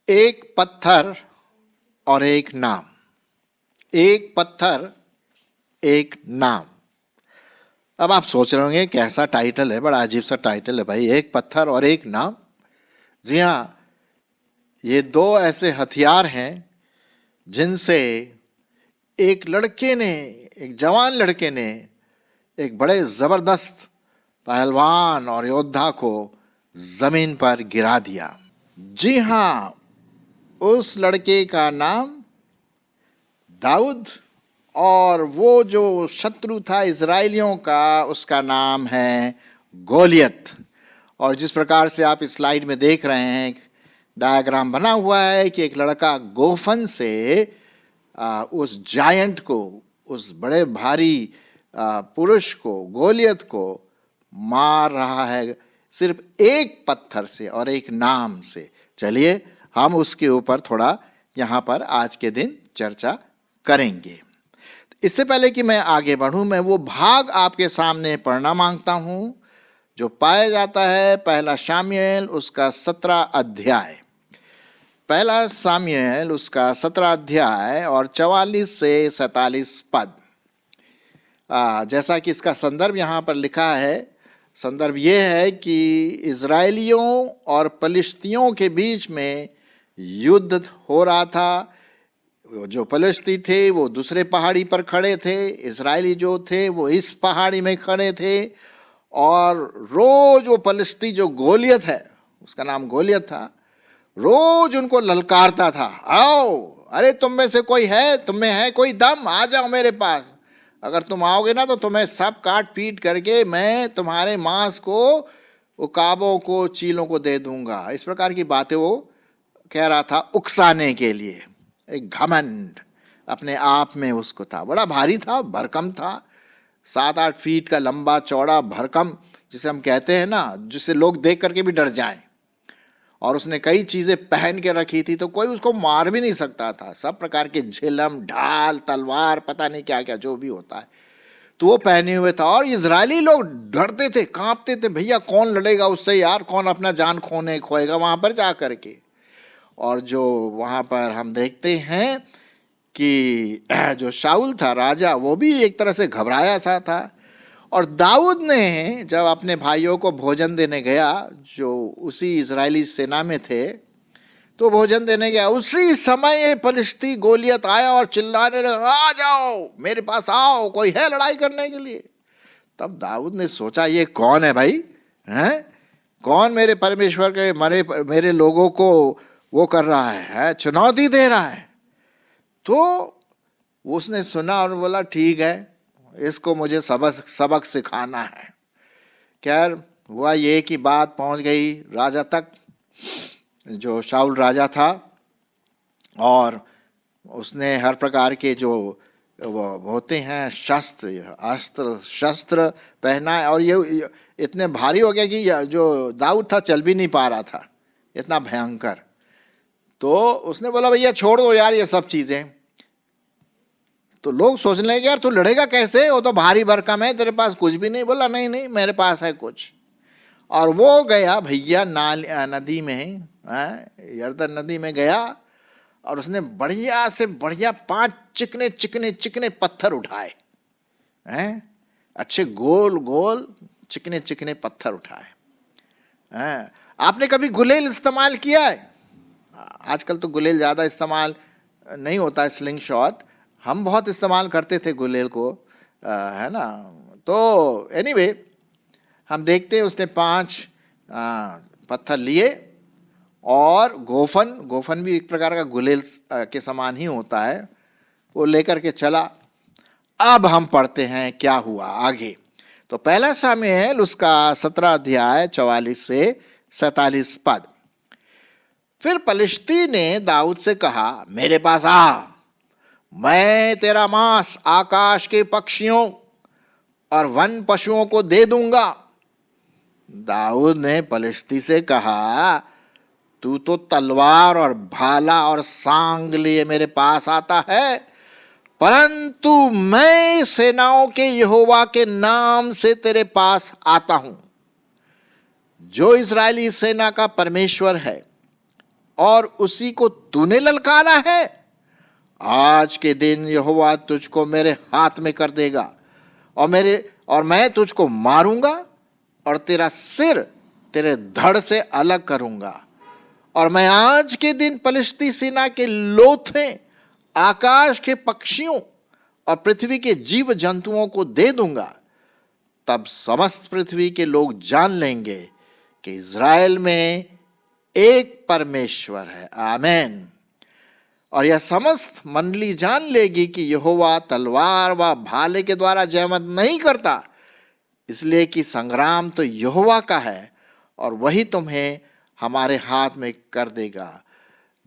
एक पत्थर और एक नाम। एक पत्थर एक नाम। अब आप सोच रहे होंगे कैसा टाइटल है, बड़ा अजीब सा टाइटल है भाई, एक पत्थर और एक नाम। जी हाँ, ये दो ऐसे हथियार हैं जिनसे एक लड़के ने, एक जवान लड़के ने एक बड़े जबरदस्त पहलवान और योद्धा को जमीन पर गिरा दिया। जी हाँ, उस लड़के का नाम दाऊद और वो जो शत्रु था इजराइलियों का, उसका नाम है गोलियत। और जिस प्रकार से आप इस स्लाइड में देख रहे हैं, एक डायग्राम बना हुआ है कि एक लड़का गोफन से उस जायंट को, उस बड़े भारी पुरुष को, गोलियत को मार रहा है सिर्फ एक पत्थर से और एक नाम से। चलिए हम उसके ऊपर थोड़ा यहाँ पर आज के दिन चर्चा करेंगे। इससे पहले कि मैं आगे बढ़ूं, मैं वो भाग आपके सामने पढ़ना मांगता हूं जो पाया जाता है पहला शामुएल उसका 17 अध्याय। पहला शामुएल उसका 17 अध्याय और 44 से 47 पद। जैसा कि इसका संदर्भ यहाँ पर लिखा है, संदर्भ ये है कि इजराइलियों और पलिश्तियों के बीच में युद्ध हो रहा था। जो पलिश्ती थे वो दूसरे पहाड़ी पर खड़े थे, इजरायली जो थे वो इस पहाड़ी में खड़े थे। और रोज वो पलिश्ती जो गोलियत है, उसका नाम गोलियत था, रोज उनको ललकारता था, आओ, अरे तुम में से कोई है, तुम में है कोई दम, आ जाओ मेरे पास। अगर तुम आओगे ना तो तुम्हें सब काट पीट करके मैं तुम्हारे मांस को, उकाबों को, चीलों को दे दूंगा। इस प्रकार की बातें वो कह रहा था उकसाने के लिए। एक घमंड अपने आप में उसको था, बड़ा भारी था, भरकम था, 7-8 फीट का लंबा चौड़ा भरकम, जिसे हम कहते हैं ना, जिसे लोग देख करके भी डर जाएं। और उसने कई चीजें पहन के रखी थी तो कोई उसको मार भी नहीं सकता था। सब प्रकार के झिलम, ढाल, तलवार, पता नहीं क्या क्या जो भी होता है तो वो पहने हुए था। और इजरायली लोग डरते थे, कांपते थे, भैया कौन लड़ेगा उससे यार, कौन अपना जान खोएगा वहां पर जा करके। और जो वहां पर हम देखते हैं कि जो शाऊल था राजा, वो भी एक तरह से घबराया सा था। और दाऊद ने जब अपने भाइयों को भोजन देने गया, जो उसी इजरायली सेना में थे, तो भोजन देने गया, उसी समय ये पलिश्ती गोलियत आया और चिल्लाने लगा, आ जाओ मेरे पास आओ, कोई है लड़ाई करने के लिए। तब दाऊद ने सोचा ये कौन है भाई, हैं, कौन मेरे परमेश्वर के मेरे लोगों को वो कर रहा है, चुनौती दे रहा है। तो उसने सुना और बोला ठीक है, इसको मुझे सबक सिखाना है। खैर हुआ ये कि बात पहुंच गई राजा तक, जो शाऊल राजा था, और उसने हर प्रकार के जो वो होते हैं अस्त्र शस्त्र पहना है। और ये इतने भारी हो गया कि जो दाऊद था चल भी नहीं पा रहा था, इतना भयंकर। तो उसने बोला भैया छोड़ दो यार ये सब चीजें। तो लोग सोचने लगे यार तू लड़ेगा कैसे, वो तो भारी भरकम है, तेरे पास कुछ भी नहीं। बोला नहीं नहीं मेरे पास है कुछ। और वो गया भैया नदी में, यर्दन नदी में गया, और उसने बढ़िया से बढ़िया 5 चिकने चिकने चिकने पत्थर उठाए, हैं, अच्छे गोल गोल चिकने चिकने पत्थर उठाए। आपने कभी गुलेल इस्तेमाल किया है? आजकल तो गुलेल ज़्यादा इस्तेमाल नहीं होता है, स्लिंग शॉट हम बहुत इस्तेमाल करते थे गुलेल को, है ना। तो एनीवे हम देखते हैं उसने 5 पत्थर लिए और गोफन भी एक प्रकार का गुलेल के समान ही होता है, वो लेकर के चला। अब हम पढ़ते हैं क्या हुआ आगे। तो पहला शामुएल उसका 17 अध्याय 44 से 47 पद। फिर पलिश्ती ने दाऊद से कहा मेरे पास आ, मैं तेरा मांस आकाश के पक्षियों और वन पशुओं को दे दूंगा। दाऊद ने पलिश्ती से कहा तू तो तलवार और भाला और सांग लिए मेरे पास आता है, परंतु मैं सेनाओं के यहोवा के नाम से तेरे पास आता हूं, जो इजरायली सेना का परमेश्वर है। और उसी को तूने ललकारा है। आज के दिन यहोवा तुझको मेरे हाथ में कर देगा और मैं तुझको मारूंगा और तेरा सिर तेरे धड़ से अलग करूंगा। और मैं आज के दिन पलिश्ती सेना के लोथे, आकाश के पक्षियों और पृथ्वी के जीव जंतुओं को दे दूंगा। तब समस्त पृथ्वी के लोग जान लेंगे कि इज़राइल में एक परमेश्वर है। आमीन। और यह समस्त मंडली जान लेगी कि यहोवा तलवार व भाले के द्वारा जयमत नहीं करता, इसलिए कि संग्राम तो यहोवा का है और वही तुम्हें हमारे हाथ में कर देगा।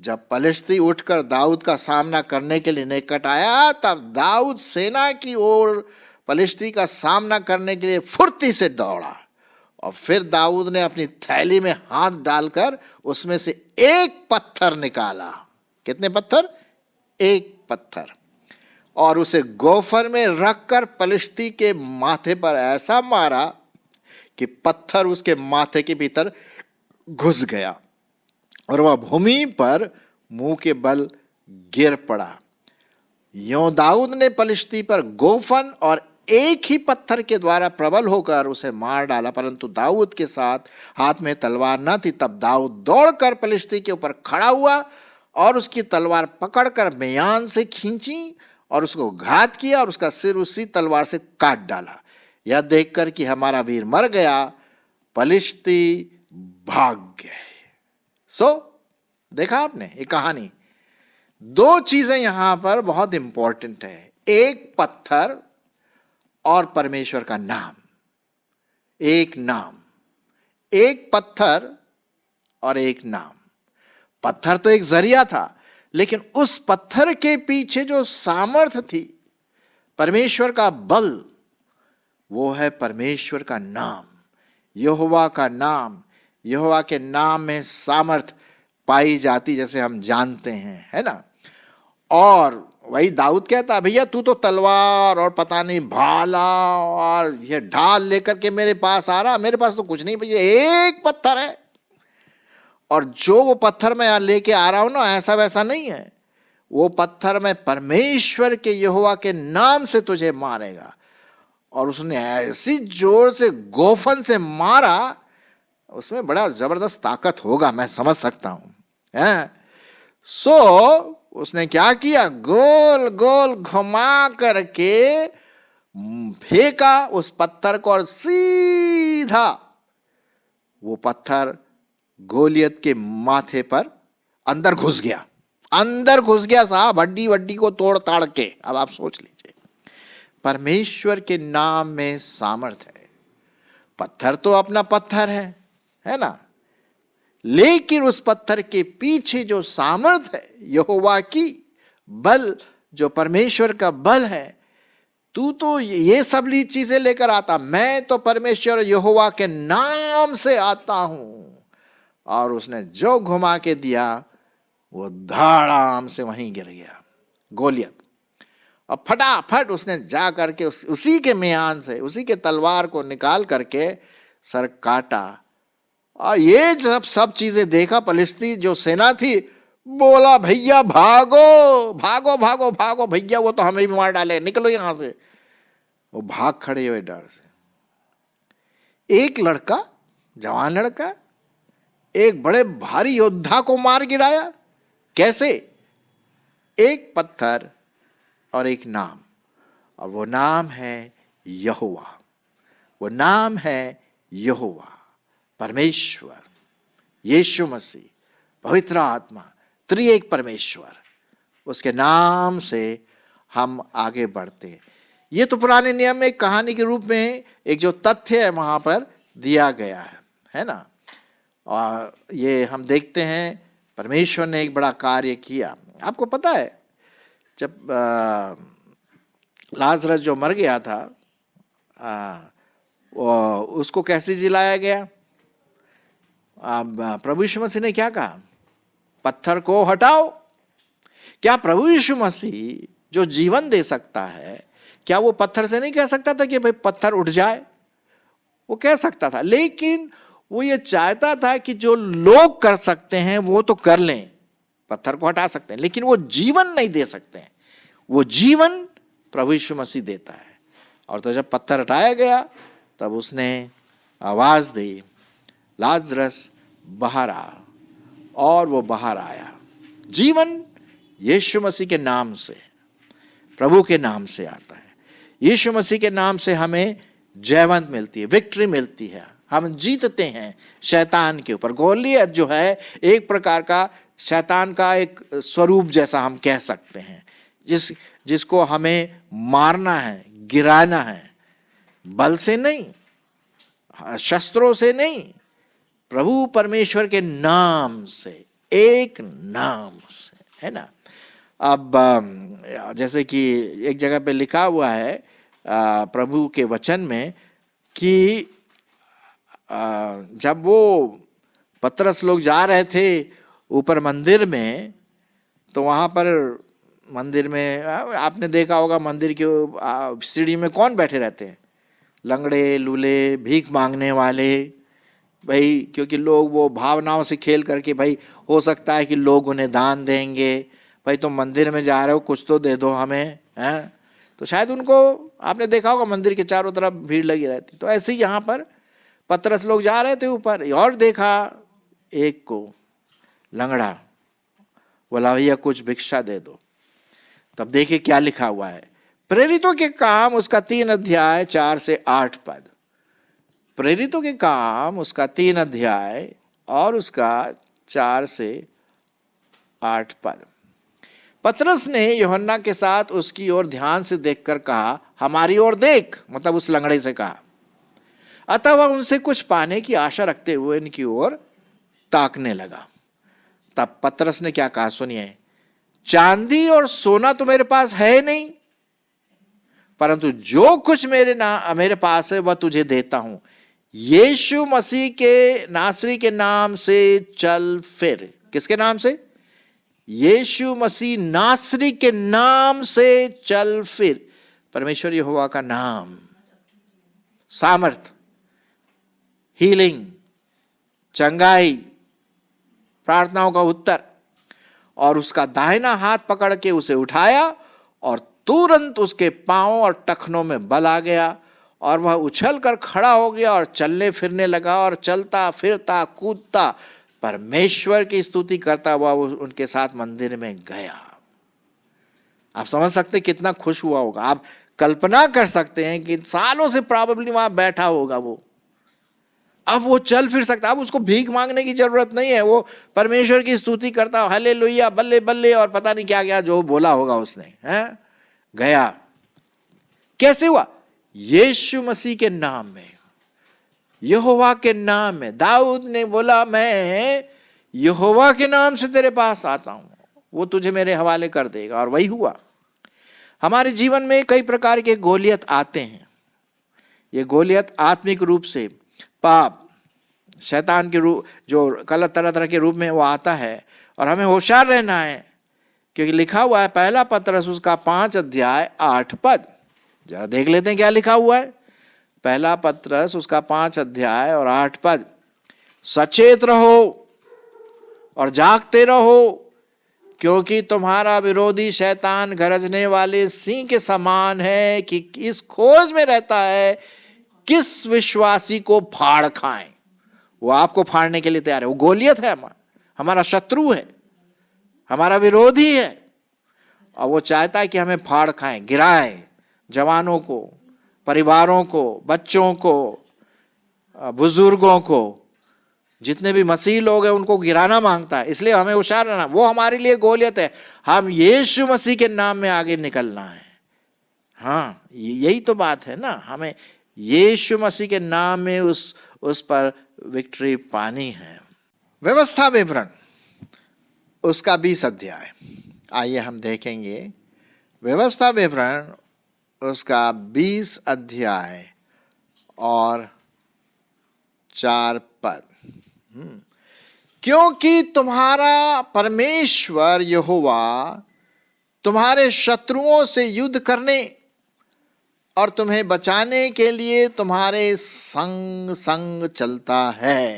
जब पलिश्ती उठकर दाऊद का सामना करने के लिए निकट आया, तब दाऊद सेना की ओर पलिश्ती का सामना करने के लिए फुर्ती से दौड़ा। और फिर दाऊद ने अपनी थैली में हाथ डालकर उसमें से एक पत्थर निकाला। कितने पत्थर? एक पत्थर। और उसे गोफर में रखकर पलिश्ती के माथे पर ऐसा मारा कि पत्थर उसके माथे के भीतर घुस गया और वह भूमि पर मुंह के बल गिर पड़ा। यों दाऊद ने पलिश्ती पर गोफन और एक ही पत्थर के द्वारा प्रबल होकर उसे मार डाला, परंतु दाऊद के साथ हाथ में तलवार न थी। तब दाऊद दौड़कर पलिश्ती के ऊपर खड़ा हुआ और उसकी तलवार पकड़कर म्यान से खींची और उसको घात किया और उसका सिर उसी तलवार से काट डाला। यह देखकर कि हमारा वीर मर गया, पलिश्ती भाग गए। देखा आपने ये कहानी। दो चीजें यहां पर बहुत इंपॉर्टेंट है, एक पत्थर और परमेश्वर का नाम। एक नाम, एक पत्थर और एक नाम। पत्थर तो एक जरिया था, लेकिन उस पत्थर के पीछे जो सामर्थ्य थी, परमेश्वर का बल, वो है परमेश्वर का नाम, यहोवा का नाम। यहोवा के नाम में सामर्थ पाई जाती, जैसे हम जानते हैं, है ना। और वही दाऊद कहता, भैया तू तो तलवार और पता नहीं भाला और ये ढाल लेकर के मेरे पास आ रहा, मेरे पास तो कुछ नहीं भैया, एक पत्थर है। और जो वो पत्थर मैं यहां लेके आ रहा हूं ना, ऐसा वैसा नहीं है। वो पत्थर मैं परमेश्वर के यहोवा के नाम से तुझे मारेगा। और उसने ऐसी जोर से गोफन से मारा, उसमें बड़ा जबरदस्त ताकत होगा, मैं समझ सकता हूं। उसने क्या किया, गोल गोल घुमा करके फेंका उस पत्थर को और सीधा वो पत्थर गोलियत के माथे पर अंदर घुस गया। अंदर घुस गया साहब, हड्डी वड्डी को तोड़ ताड़ के। अब आप सोच लीजिए, परमेश्वर के नाम में सामर्थ है। पत्थर तो अपना पत्थर है ना, लेकिन उस पत्थर के पीछे जो सामर्थ है, यहोवा की बल, जो परमेश्वर का बल है। तू तो ये सब चीजें लेकर आता, मैं तो परमेश्वर यहोवा के नाम से आता हूं। और उसने जो घुमा के दिया, वो धड़ाम से वहीं गिर गया गोलियत। और फटाफट उसने जा करके उसी के म्यान से, उसी के तलवार को निकाल करके सर काटा। और ये जब सब चीजें देखा, पलिश्ती जो सेना थी, बोला भैया भागो भागो भागो भागो भैया, वो तो हमें भी मार डाले, निकलो यहां से। वो भाग खड़े हुए डर से। एक लड़का, जवान लड़का, एक बड़े भारी योद्धा को मार गिराया। कैसे? एक पत्थर और एक नाम, और वो नाम है यहोवा। वो नाम है यहोवा, परमेश्वर, यीशु मसीह, पवित्र आत्मा, त्रिएक परमेश्वर। उसके नाम से हम आगे बढ़ते हैं। ये तो पुराने नियम में एक कहानी के रूप में एक जो तथ्य है वहां पर दिया गया है ना। और ये हम देखते हैं परमेश्वर ने एक बड़ा कार्य किया। आपको पता है, जब लाजरस जो मर गया था, उसको कैसे जिलाया गया? प्रभु यीशु मसीह ने क्या कहा? पत्थर को हटाओ। क्या प्रभु यीशु मसीह जो जीवन दे सकता है, क्या वो पत्थर से नहीं कह सकता था कि भाई पत्थर उठ जाए? वो कह सकता था, लेकिन वो ये चाहता था कि जो लोग कर सकते हैं वो तो कर लें, पत्थर को हटा सकते हैं, लेकिन वो जीवन नहीं दे सकते हैं। वो जीवन प्रभु यीशु मसीह देता है। और तो जब पत्थर हटाया गया तब उसने आवाज दी, लाजरस बाहर आ, और वो बाहर आया। जीवन यीशु मसीह के नाम से, प्रभु के नाम से आता है। यीशु मसीह के नाम से हमें जयवंत मिलती है, विक्ट्री मिलती है, हम जीतते हैं शैतान के ऊपर। गोलियत जो है एक प्रकार का शैतान का एक स्वरूप जैसा हम कह सकते हैं, जिसको हमें मारना है, गिराना है, बल से नहीं, शस्त्रों से नहीं, प्रभु परमेश्वर के नाम से, एक नाम से, है ना। अब जैसे कि एक जगह पे लिखा हुआ है प्रभु के वचन में कि जब वो पतरस लोग जा रहे थे ऊपर मंदिर में, तो वहां पर मंदिर में आपने देखा होगा मंदिर के सीढ़ी में कौन बैठे रहते हैं? लंगड़े, लूले, भीख मांगने वाले, भाई, क्योंकि लोग वो भावनाओं से खेल करके, भाई हो सकता है कि लोग उन्हें दान देंगे, भाई तुम मंदिर में जा रहे हो कुछ तो दे दो हमें, हैं? तो शायद उनको आपने देखा होगा मंदिर के चारों तरफ भीड़ लगी रहती। तो ऐसे ही यहाँ पर पतरस लोग जा रहे थे ऊपर, और देखा एक को लंगड़ा, बोला भैया कुछ भिक्षा दे दो। तब देखिए क्या लिखा हुआ है, प्रेरितों के काम उसका 3 अध्याय 4 से 8 पद। प्रेरितों के काम उसका 3 अध्याय और उसका 4 से 8 पद। पतरस ने यूहन्ना के साथ उसकी ओर ध्यान से देखकर कहा, हमारी ओर देख, मतलब उस लंगड़े से कहा। अतः वह उनसे कुछ पाने की आशा रखते हुए इनकी ओर ताकने लगा। तब पतरस ने क्या कहा, सुनिए, चांदी और सोना तो मेरे पास है नहीं, परंतु जो कुछ मेरे पास है वह तुझे देता हूं। यीशु मसीह के नासरी के नाम से चल फिर। किसके नाम से? यीशु मसीह नासरी के नाम से चल फिर। परमेश्वर यहोवा का नाम, सामर्थ, हीलिंग, चंगाई, प्रार्थनाओं का उत्तर। और उसका दाहिना हाथ पकड़ के उसे उठाया और तुरंत उसके पांव और टखनों में बल आ गया और वह उछल कर खड़ा हो गया और चलने फिरने लगा और चलता फिरता कूदता परमेश्वर की स्तुति करता हुआ उनके साथ मंदिर में गया। आप समझ सकते कितना खुश हुआ होगा। आप कल्पना कर सकते हैं कि सालों से प्रॉब्लली वहां बैठा होगा वो, अब वो चल फिर सकता, अब उसको भीख मांगने की जरूरत नहीं है। वो परमेश्वर की स्तुति करता, हालेलुया, बल्ले बल्ले, और पता नहीं क्या क्या जो बोला होगा उसने, हैं? गया। कैसे हुआ? यीशु मसीह के नाम में, यहोवा के नाम में। दाऊद ने बोला, मैं यहोवा के नाम से तेरे पास आता हूं, वो तुझे मेरे हवाले कर देगा। और वही हुआ। हमारे जीवन में कई प्रकार के गोलियत आते हैं। ये गोलियत आत्मिक रूप से, पाप, शैतान के रूप, जो गलत तरह तरह के रूप में वो आता है, और हमें होशियार रहना है, क्योंकि लिखा हुआ है पहला पतरस उसका 5 अध्याय 8 पद। जरा देख लेते हैं क्या लिखा हुआ है। पहला पतरस उसका 5 अध्याय और 8 पद। सचेत रहो और जागते रहो, क्योंकि तुम्हारा विरोधी शैतान गरजने वाले सिंह के समान है कि इस खोज में रहता है किस विश्वासी को फाड़ खाएं। वो आपको फाड़ने के लिए तैयार है। वो गोलियत है, हमारा शत्रु है, हमारा विरोधी है, और वो चाहता है कि हमें फाड़ खाएं, गिराए, जवानों को, परिवारों को, बच्चों को, बुजुर्गों को, जितने भी मसीह लोग हैं उनको गिराना मांगता है। इसलिए हमें होशियार रहना। वो हमारे लिए गोलियत है। हम यीशु मसीह के नाम में आगे निकलना है। हाँ, यही तो बात है ना, हमें यीशु मसीह के नाम में उस पर विक्ट्री पानी है। व्यवस्था विवरण उसका 20 अध्याय, आइए हम देखेंगे। व्यवस्था विवरण उसका 20 अध्याय और 4 पद। क्योंकि तुम्हारा परमेश्वर यहोवा तुम्हारे शत्रुओं से युद्ध करने और तुम्हें बचाने के लिए तुम्हारे संग संग चलता है।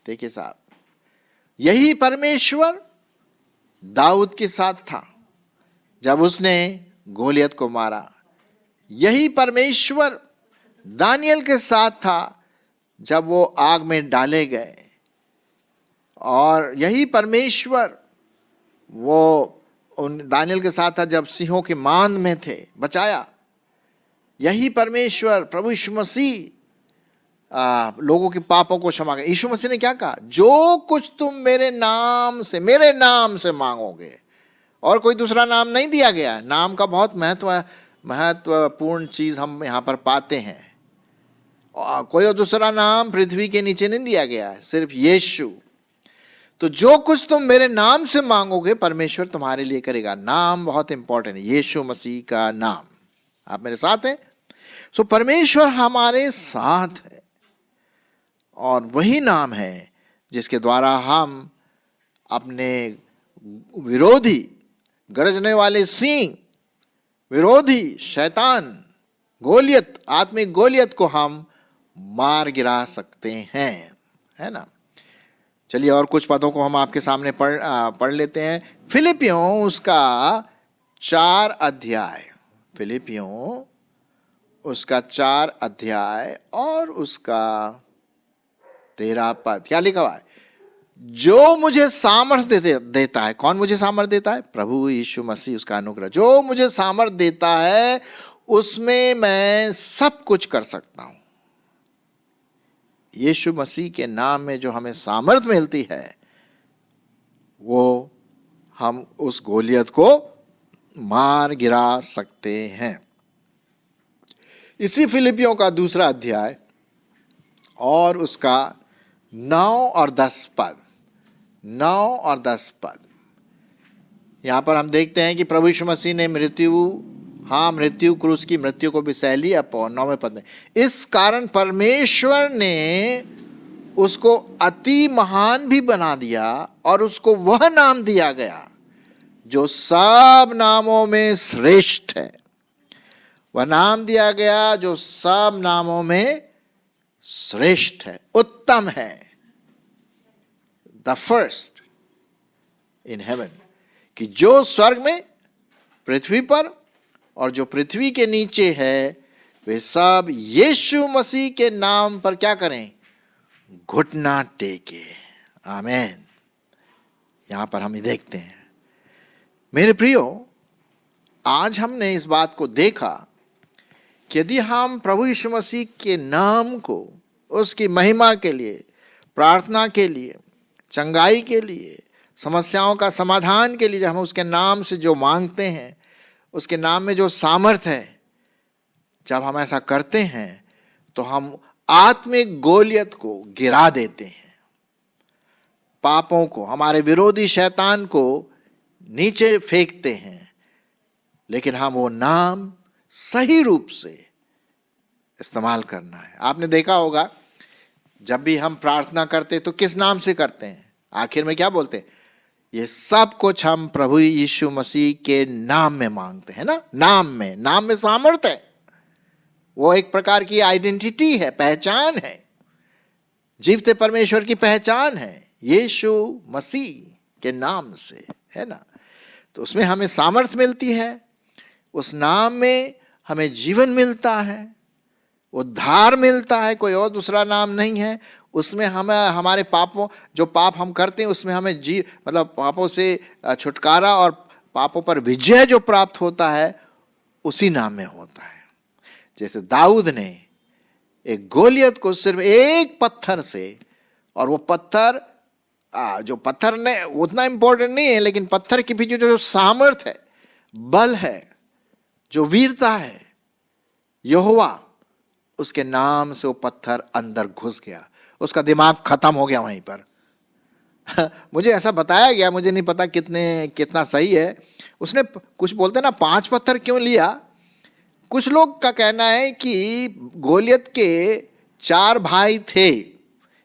देखिए साहब, यही परमेश्वर दाऊद के साथ था जब उसने गोलियत को मारा। यही परमेश्वर दानियल के साथ था जब वो आग में डाले गए। और यही परमेश्वर वो उन दानियल के साथ था जब सिंहों के मांद में थे, बचाया। यही परमेश्वर प्रभु यीशु मसीह लोगों के पापों को क्षमा कर। यीशु मसीह ने क्या कहा? जो कुछ तुम मेरे नाम से मांगोगे। और कोई दूसरा नाम नहीं दिया गया। नाम का बहुत महत्वपूर्ण चीज हम यहां पर पाते हैं। और कोई और दूसरा नाम पृथ्वी के नीचे नहीं दिया गया है, सिर्फ यीशु। तो जो कुछ तुम मेरे नाम से मांगोगे परमेश्वर तुम्हारे लिए करेगा। नाम बहुत इंपॉर्टेंट है, यीशु मसीह का नाम। आप मेरे साथ हैं? सो परमेश्वर हमारे साथ है और वही नाम है जिसके द्वारा हम अपने विरोधी, गरजने वाले सिंह, विरोधी शैतान, गोलियत, आत्मिक गोलियत को हम मार गिरा सकते हैं, है ना। चलिए और कुछ पदों को हम आपके सामने पढ़ लेते हैं। फिलिपियों उसका 4 अध्याय, फिलिपियों उसका 4 अध्याय और उसका 13 पद। क्या लिखा हुआ है? जो मुझे सामर्थ्य देता है। कौन मुझे सामर्थ्य देता है? प्रभु यीशु मसीह, उसका अनुग्रह। जो मुझे सामर्थ्य देता है उसमें मैं सब कुछ कर सकता हूं। यीशु मसीह के नाम में जो हमें सामर्थ्य मिलती है वो हम उस गोलियत को मार गिरा सकते हैं। इसी फिलिपियों का 2 अध्याय और उसका 9 और 10 पद, 9 और 10 पद। यहां पर हम देखते हैं कि प्रभु यीशु मसीह ने मृत्यु, क्रूस की मृत्यु को भी सह लिया। 9वें पद में, इस कारण परमेश्वर ने उसको अति महान भी बना दिया और उसको वह नाम दिया गया जो सब नामों में श्रेष्ठ है। वह नाम दिया गया जो सब नामों में श्रेष्ठ है, उत्तम है। द फर्स्ट इन हेवन, कि जो स्वर्ग में, पृथ्वी पर और जो पृथ्वी के नीचे है, वे सब यीशु मसीह के नाम पर क्या करें? घुटना टेके। आमीन। यहां पर हम देखते हैं मेरे प्रियो, आज हमने इस बात को देखा कि यदि हम प्रभु यीशु मसीह के नाम को उसकी महिमा के लिए, प्रार्थना के लिए, चंगाई के लिए, समस्याओं का समाधान के लिए जब हम उसके नाम से जो मांगते हैं, उसके नाम में जो सामर्थ है, जब हम ऐसा करते हैं तो हम आत्मिक गोलियत को गिरा देते हैं। पापों को, हमारे विरोधी शैतान को नीचे फेंकते हैं। लेकिन हम वो नाम सही रूप से इस्तेमाल करना है। आपने देखा होगा जब भी हम प्रार्थना करते तो किस नाम से करते हैं? आखिर में क्या बोलते हैं? ये सब कुछ हम प्रभु यीशु मसीह के नाम में मांगते हैं ना। नाम में सामर्थ्य है। वो एक प्रकार की आइडेंटिटी है, पहचान है, जीवते परमेश्वर की पहचान है यीशु मसीह के नाम से, है ना। तो उसमें हमें सामर्थ्य मिलती है, उस नाम में हमें जीवन मिलता है, उद्धार मिलता है। कोई और दूसरा नाम नहीं है। उसमें हमें हमारे पापों, जो पाप हम करते हैं उसमें हमें मतलब पापों से छुटकारा और पापों पर विजय जो प्राप्त होता है उसी नाम में होता है। जैसे दाऊद ने एक गोलियत को सिर्फ एक पत्थर से, और वो पत्थर जो पत्थर ने उतना इंपॉर्टेंट नहीं है, लेकिन पत्थर के पीछे जो सामर्थ है, बल है, जो वीरता है, यहोवा, उसके नाम से वो पत्थर अंदर घुस गया। उसका दिमाग खत्म हो गया वहीं पर। मुझे ऐसा बताया गया, मुझे नहीं पता कितना सही है। उसने कुछ बोलते ना 5 पत्थर क्यों लिया। कुछ लोग का कहना है कि गोलियत के 4 भाई थे।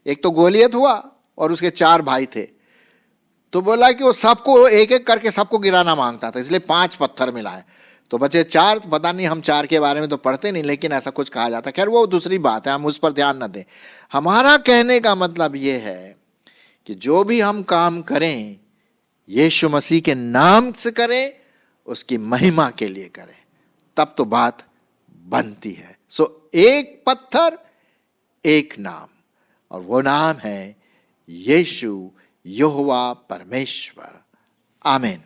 एक तो गोलियत हुआ और उसके 4 भाई थे। तो बोला कि वो सबको एक एक करके सबको गिराना मांगता था, इसलिए 5 पत्थर मिलाए। तो बचे 4, पता नहीं, हम 4 के बारे में तो पढ़ते नहीं, लेकिन ऐसा कुछ कहा जाता है। खैर वो दूसरी बात है, हम उस पर ध्यान न दें। हमारा कहने का मतलब ये है कि जो भी हम काम करें यीशु मसीह के नाम से करें, उसकी महिमा के लिए करें, तब तो बात बनती है। सो एक पत्थर एक नाम, और वो नाम है यीशु यहोवा परमेश्वर। आमीन।